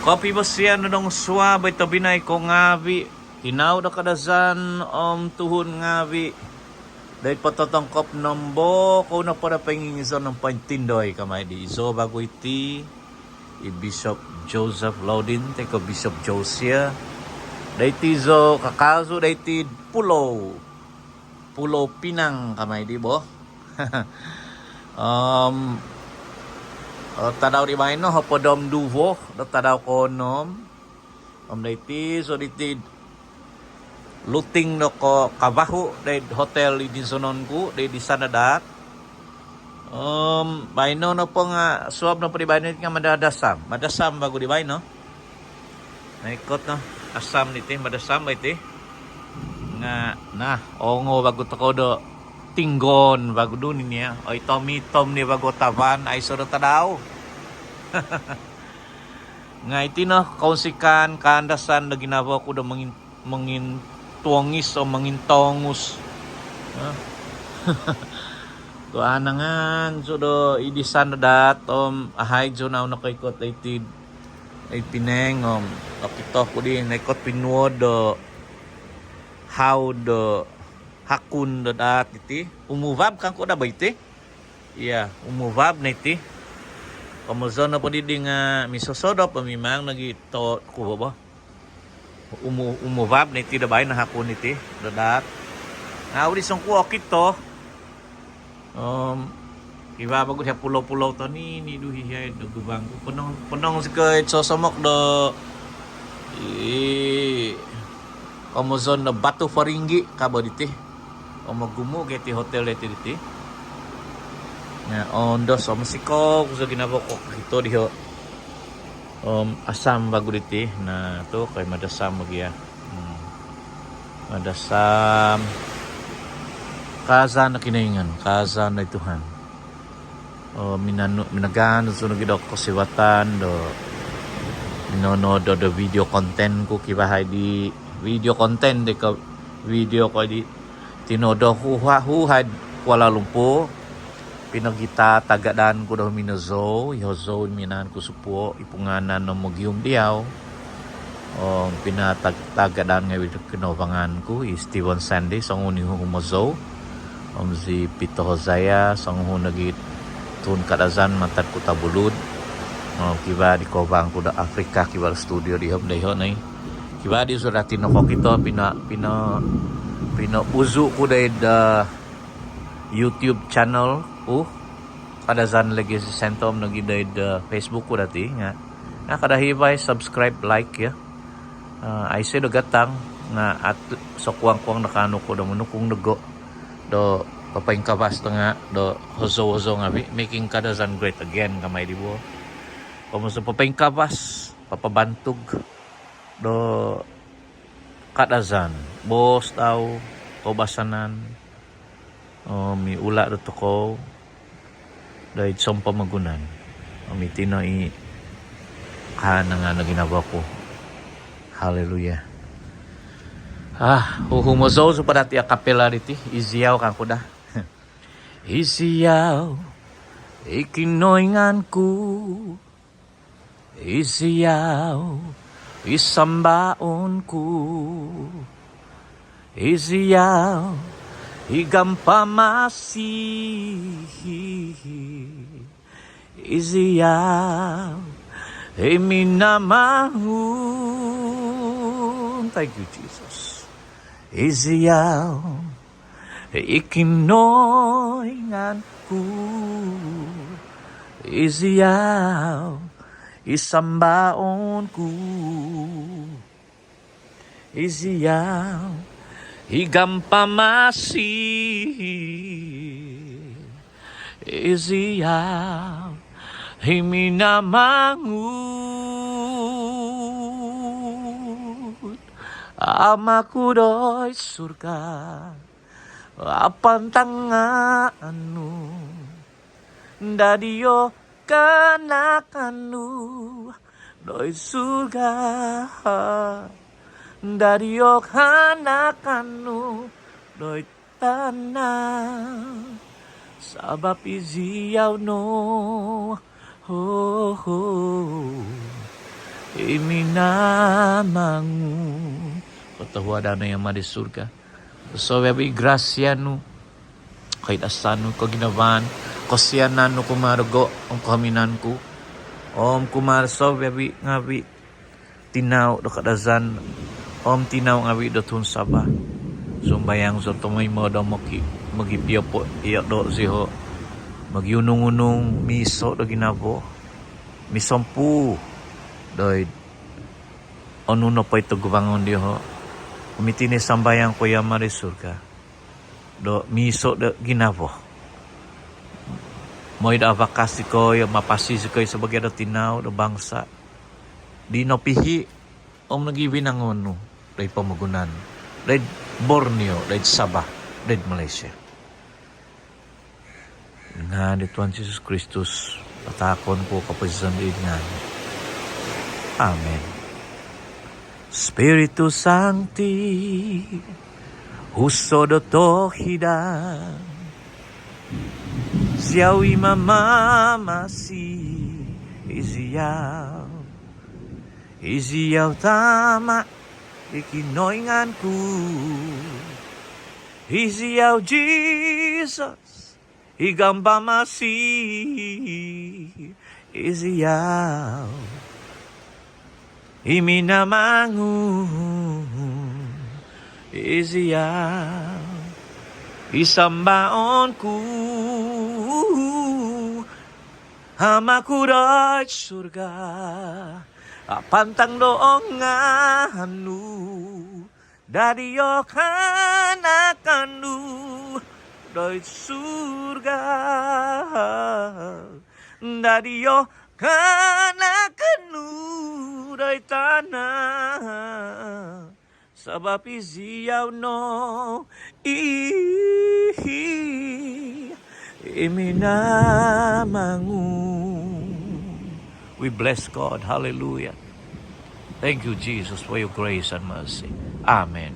Kopi basian na dong suwabay tabinay ko ngabi. Tinaw na kadazan tuhon ngabi. Dahil patotong kop nombo ko na para pangingizon ng pantindoy kamay di iso bago iti i Bishop Joseph Laudin te ko Bishop Josia. Dahil ti zo kakazo dahil ti Pulo Pinang kamay di bo. Tadaw di ba no hapodom duvo tadaw ko nom dayti so diti luting no ko kabaho day hotel di sonon ko day di sanadat baino no po nga suab no paribanit nga madasam bago di ba no naikot no asam niti madasam ba iti nga na ongo bago tako do tinggon bago dun niya oy tom ni bago taban ay soro tadaw nga iti no kaunsikan kaandasan na ginagawa ko do mangin tuangis o mangin tongus to anangan so do idisan na dat ahay jo na una kay kot ay pineng kapito ko din ay kot pinuod do how do hakun do dat iti umuvab kan ko da ba iti iya umuvab na iti kamuzon na po di nga misosodo pamimang nagito ko ba umuvab na iti da ba na hakun iti do dat nga uli song ko kito iba bago siya pulo-pulo to ni duhi siya do gubang punong sikay sosomok do kamuzon na Batu Faringgi kabo diti o magumo geti hotel diti nga ondos masiko kusa ginabo ko ito diho asam bago diti na to kay madasam magiya madasam kaza na kinaingan kaza na ituhan minagan sunod gidok ko siwatan do minonood do video content ko kibahay di video content de ka video ko di tinodo huhad Kuala Lumpur pinagita tagadaan ko daw minazo yozo minan ko supo ipunganan no magyum diaw pinatagadaan nga kinobangan ko Steven Sandy sang uni humozo si Pito Hosaya sang hunagit tun kadazan matad ko tabulud kiba di kobang ko da Afrika kiba studio di hom dayon ay kiba di sudah tinoko kito pina uzu ko da YouTube channel kadazan lagi si sentom nagidayad Facebook ko dati nga kadahibay subscribe like ya ay say do gatang nga at so kuang nakano ko do munukong nugo do papaing kabas nga do hozo nga making kadazan great again kamay di bo kumusta papaing kabas papabantog do kadazan bos tao kobasanan mi ula do ko dahil sa pamagunan mitino nga naginawa ko hallelujah huhumozo so padati akapela diti iziyaw kan ko da iziyaw ikinoingan ko iziyaw isambaon ko iziyaw igampamasi iziyaw minamahun thank you Jesus iziyaw ikinoingan ko iziyaw isambaon ko iziyaw higampamasi iziyaw himinamangut amakudoy surga apantangaanu dadiyo kanakanu doy surga dadiyo kanakanu doy tanah sabab iziyaw no iminamangu. Katawa na yung madi surga. So, baby, grasya no. Kahit asan no, kaginaban. Kasyanan no kumarugo, ang kaminan ko. Kumarso, baby, ngabi. Tinaw, do kadazan. Tinaw, ngabi, do tun saba. Sumbayang, so, tumay mo daw magipiyo po. Iyak do, siho. Magyunong-unong, miso, do ginabo. Misompu. Doy. Ano na pa ito gubangon di ho. Umitini sambayang Kuya Marisur ka. Do, miso, do ginabo. Mo'y da vakasi ko, mapasisi ko sa bagay do tinaw, do bangsa. Di no pihi, nagibinangon no, day pamagunan, day Borneo, day Sabah, day Malaysia. Nga ni Tuhan Jesus Kristus, patakon ko kapasan din nga. Amen. Spiritu Sancti, huso do tohidan, Siyaw imamamasi, Iziyaw tama, ikinoingan ko. Iziyaw Jesus, igambamasi, Iziyaw, iminamangu, Iziyaw, isambaon ko. Hamakuray surga, pantang doong nga hanu, dadiyo kanakanu, doy surga, dadiyo kanakanu, doy tanah, sabab iziyaw no, iminamangu. We bless God. Hallelujah. Thank you, Jesus, for your grace and mercy. Amen.